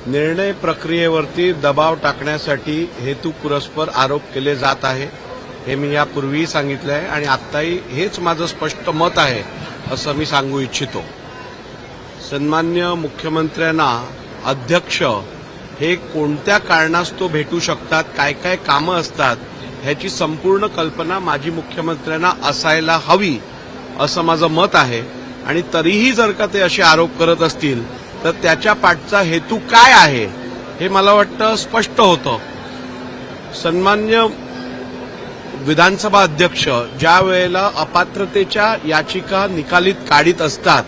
निर्णय प्रक्रियेवरती दबाव टाकण्यासाठी हेतुपुरस्पर आरोप केले जात आहे हे मी यापूर्वीही सांगितलं आहे आणि आत्ताही हेच माझं स्पष्ट मत आहे असं मी सांगू इच्छितो। सन्मान्य मुख्यमंत्र्यांना अध्यक्ष हे कोणत्या कारणास्तव भेटू शकतात, काय काय कामं असतात ह्याची संपूर्ण कल्पना माजी मुख्यमंत्र्यांना असायला हवी असं माझं मत आहे। आणि तरीही जर का ते असे आरोप करत असतील तर त्याच्या पाठचा हेतू काय आहे हे मला वाटतं स्पष्ट होतं। सन्मान्य विधानसभा अध्यक्ष ज्या वेळेला अपात्रतेच्या याचिका निकालीत काढीत असतात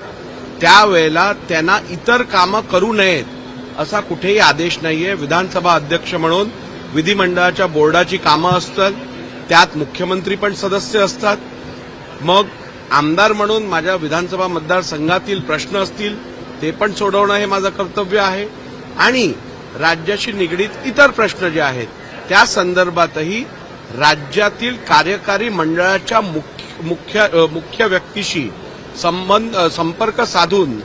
त्यावेळेला त्यांना इतर कामं करू नयेत असा कुठेही आदेश नाहीये। विधानसभा अध्यक्ष म्हणून विधिमंडळाच्या बोर्डाची कामं असतात, त्यात मुख्यमंत्री पण सदस्य असतात। मग आमदार म्हणून माझ्या विधानसभा मतदारसंघातील प्रश्न असतील ते पण सोडवणं हे माझं कर्तव्य आहे आणि राज्याशी निगडीत इतर प्रश्न जे आहेत त्या संदर्भातही राज्यातील कार्यकारी मंडळाच्या मुख्य व्यक्तीशी संपर्क साधून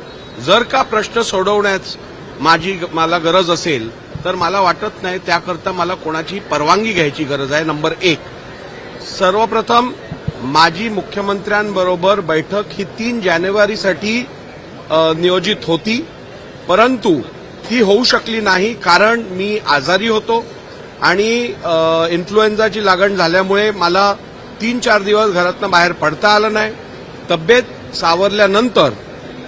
जर का प्रश्न सोडवण्यास मला गरज असेल तर मला वाटत नाही त्याकरता मला कोणाची परवानगी घ्यायची गरज आहे। नंबर 1, सर्वप्रथम माजी मुख्यमंत्र्यांबरोबर बैठक ही 3 जानेवारीसाठी नियोजित होती, परंतु ती होऊ शकली नाही कारण मी आजारी होतो आणि इन्फ्लुएन्झाची लागण झाल्यामुळे मला 3-4 दिवस घरातनं बाहेर पडता आलं नाही। तब्येत सावरल्यानंतर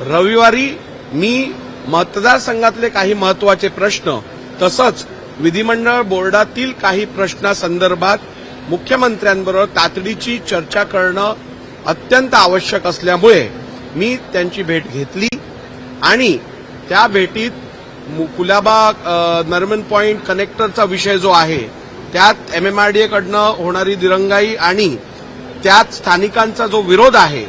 रविवारी मी मतदारसंघातले काही महत्वाचे प्रश्न तसंच विधिमंडळ बोर्डातील काही प्रश्नासंदर्भात मुख्यमंत्र्यांबरोबर तातडीची चर्चा करणं अत्यंत आवश्यक असल्यामुळे मी त्यांची भेट घेतली आणि त्या भेटीत कुलाबा नरमन पॉइंट कनेक्टरचा विषय जो आहे त्यात MMRDA कडनं होणारी दिरंगाई आणि त्यात स्थानिकांचा जो विरोध आहे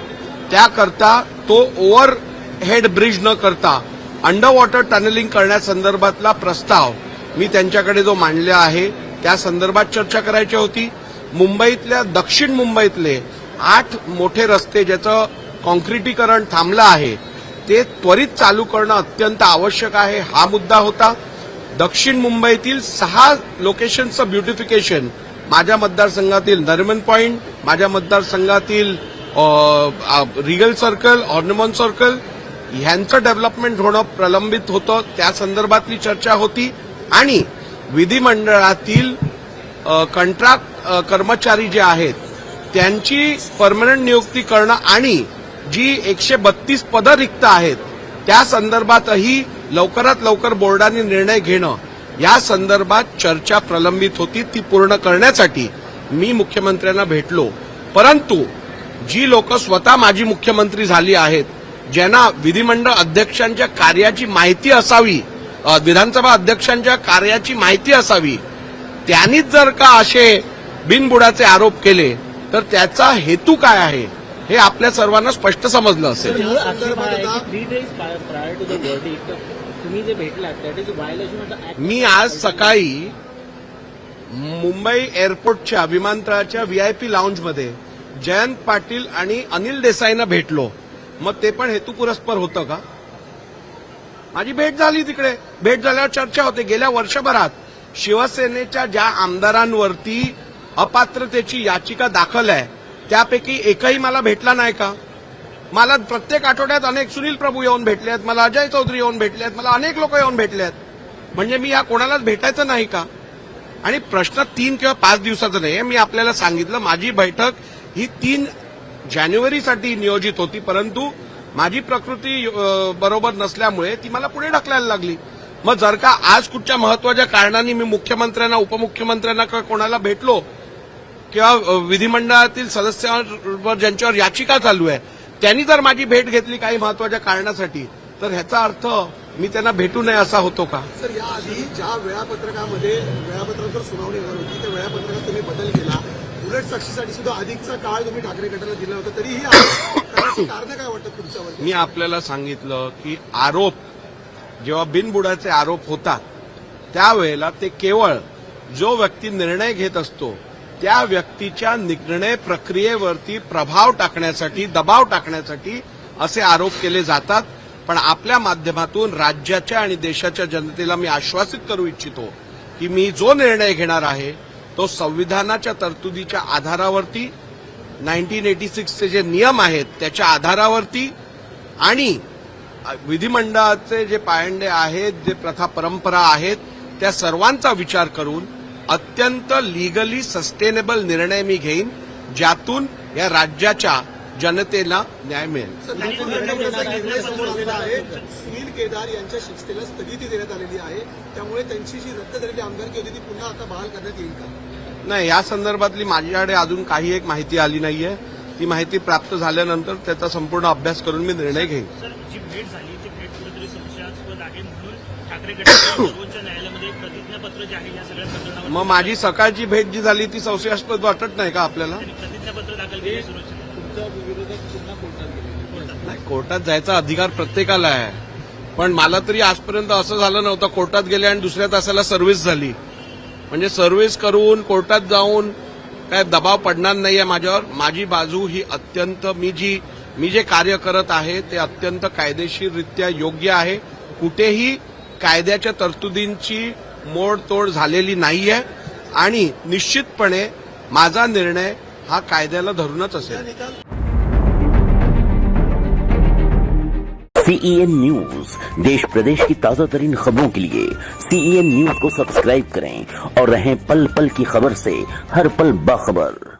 त्याकरता तो ओव्हरहेड ब्रिज न करता अंडर वॉटर टनेलिंग करण्यासंदर्भातला प्रस्ताव मी त्यांच्याकडे जो मांडला आहे त्या संदर्भात चर्चा करायची होती। मुंबईतल्या दक्षिण मुंबईतले 8 मोठे रस्ते ज्याचं कॉन्क्रिटीकरण थांबलं आहे ते त्वरित चालू करणं अत्यंत आवश्यक आहे हा मुद्दा होता। दक्षिण मुंबईतील 6 लोकेशनचं ब्युटिफिकेशन माझ्या मतदारसंघातील नरिमन पॉइंट, माझ्या मतदारसंघातील रिगल सर्कल, ऑर्नामेंट सर्कल ह्यांचं डेव्हलपमेंट होणं प्रलंबित होतं, त्या संदर्भातली चर्चा होती। आणि विधिमंडळातील कंत्राट कर्मचारी जे आहेत त्यांची परमनंट नियुक्ती करणं आणि जी 132 पदं रिक्त आहेत त्या संदर्भातही लवकरात लवकर बोर्डाने निर्णय घेणं या संदर्भात चर्चा प्रलंबित होती। ती पूर्ण करण्यासाठी मी मुख्यमंत्र्यांना भेटलो, परंतु जी लोक स्वतः माजी मुख्यमंत्री झाली आहेत ज्यांना विधिमंडळ अध्यक्षांच्या कार्याची माहिती असावी, विधानसभा अध्यक्षांच्या कार्याची माहिती असावी, त्यांनीच जर का असे बिनबुडाचे आरोप केले तर त्याचा हेतू काय आहे हे आपल्या सर्वांना स्पष्ट समजलं असेल। मी आज सकाळी मुंबई एअरपोर्टच्या विमानतळाच्या VIP लाऊंजमध्ये जयंत पाटील आणि अनिल देसाईंना भेटलो, मग ते पण हेतुपुरस्पर होतं का? माझी भेट झाली, तिकडे भेट झाल्यावर चर्चा होते। गेल्या वर्षभरात शिवसेनेच्या ज्या आमदारांवरती अपात्रतेची याचिका दाखल आहे त्यापैकी एकही मला भेटला नाही का? मला प्रत्येक आठवड्यात अनेक सुनील प्रभू येऊन भेटले आहेत, मला अजय चौधरी येऊन भेटले आहेत, मला अनेक लोक येऊन भेटले आहेत। म्हणजे मी या कोणालाच भेटायचं नाही का? आणि प्रश्न 3 किंवा 5 दिवसाचा नाही, मी आपल्याला सांगितलं माझी बैठक ही 3 जानेवारीसाठी नियोजित होती, परंतु माझी प्रकृती बरोबर नसल्यामुळे ती मला पुढे ढकलायला लागली। मग जर का आज कुठच्या महत्वाच्या कारणाने मी मुख्यमंत्र्यांना, उपमुख्यमंत्र्यांना किंवा कोणाला भेटलो किंवा विधिमंडळातील सदस्यांवर ज्यांच्यावर याचिका चालू आहे त्यांनी जर माझी भेट घेतली काही महत्वाच्या कारणासाठी तर ह्याचा अर्थ मी त्यांना भेटू नये असा होतो का? सर, याआधी ज्या वेळापत्रकावर सुनावणी होणार होती त्या वेळापत्रकात तुम्ही बदल केला, उलट साक्षीसाठी सुद्धा अधिकचा काळ तुम्ही ठाकरे गटाला दिला होता, तरीही कारण काय वाटतं तुमच्यावर? मी आपल्याला सांगितलं की आरोप जेव्हा बिनबुडाचे आरोप होतात त्यावेळेला ते केवळ जो व्यक्ती निर्णय घेत असतो त्या व्यक्तीच्या निर्णय प्रक्रियेवरती प्रभाव टाकण्यासाठी, दबाव टाकण्यासाठी असे आरोप केले जातात। पण आपल्या माध्यमातून राज्याच्या आणि देशाच्या जनतेला मी आश्वासित करू इच्छितो की मी जो निर्णय घेणार आहे तो संविधानाच्या तरतुदीच्या आधारावरती 1986चे जे नियम आहेत त्याच्या आधारावरती आणि विधिमंडळाचे जे पायंडे आहेत, जे प्रथा परंपरा आहेत, त्या सर्वांचा विचार करून अत्यंत लिगली सस्टेनेबल निर्णय मी घेईन, ज्यातून या राज्याच्या जनतेला न्याय मिळेल. निर्णय समोर आलेला आहे. सुनील केदार यांच्या शिक्षेला स्थगिती देण्यात आलेली आहे. त्यामुळे त्यांची जी रद्द झालेली आमदारकी होती ती पुन्हा आता बहाल करण्यात येईल का? नाही, या संदर्भातली माझ्याकडे अजून काही एक माहिती आली नाहीये. ती माहिती प्राप्त झाल्यानंतर त्याचा संपूर्ण अभ्यास करून मी निर्णय घेईन. सर, जी भेट झाली ती भेट कुठेतरी संशयास्पद आहे म्हणून ठाकरे गटाने सर्वोच्च न्यायालयामध्ये प्रतिज्ञापत्र जे आहे या सगळ्या प्रकरणावर मग माझी सकाळची भेट जी झाली ती संशयास्पद वाटत नाही का आपल्याला? त्यांनी प्रतिज्ञापत्र दाखल केले सर्वोच्च नाही, कोर्टात जायचा अधिकार प्रत्येकाला आहे, पण मला तरी आजपर्यंत असं झालं नव्हतं कोर्टात गेले आणि दुसऱ्या तासाला सर्व्हिस झाली. म्हणजे सर्व्हिस करून कोर्टात जाऊन काय दबाव पडणार नाहीये माझ्यावर. माझी बाजू ही अत्यंत मी जे कार्य करत आहे ते अत्यंत कायदेशीररित्या योग्य आहे. कुठेही कायद्याच्या तरतुदींची मोडतोड झालेली नाहीये आणि निश्चितपणे माझा निर्णय हा कायद्याला धरूनच असेल. CEN न्यूज, देश प्रदेश की ताजा तरीन खबरों के लिए CEN न्यूज को सब्सक्राइब करें और रहें पल पल की खबर से हर पल बाखबर.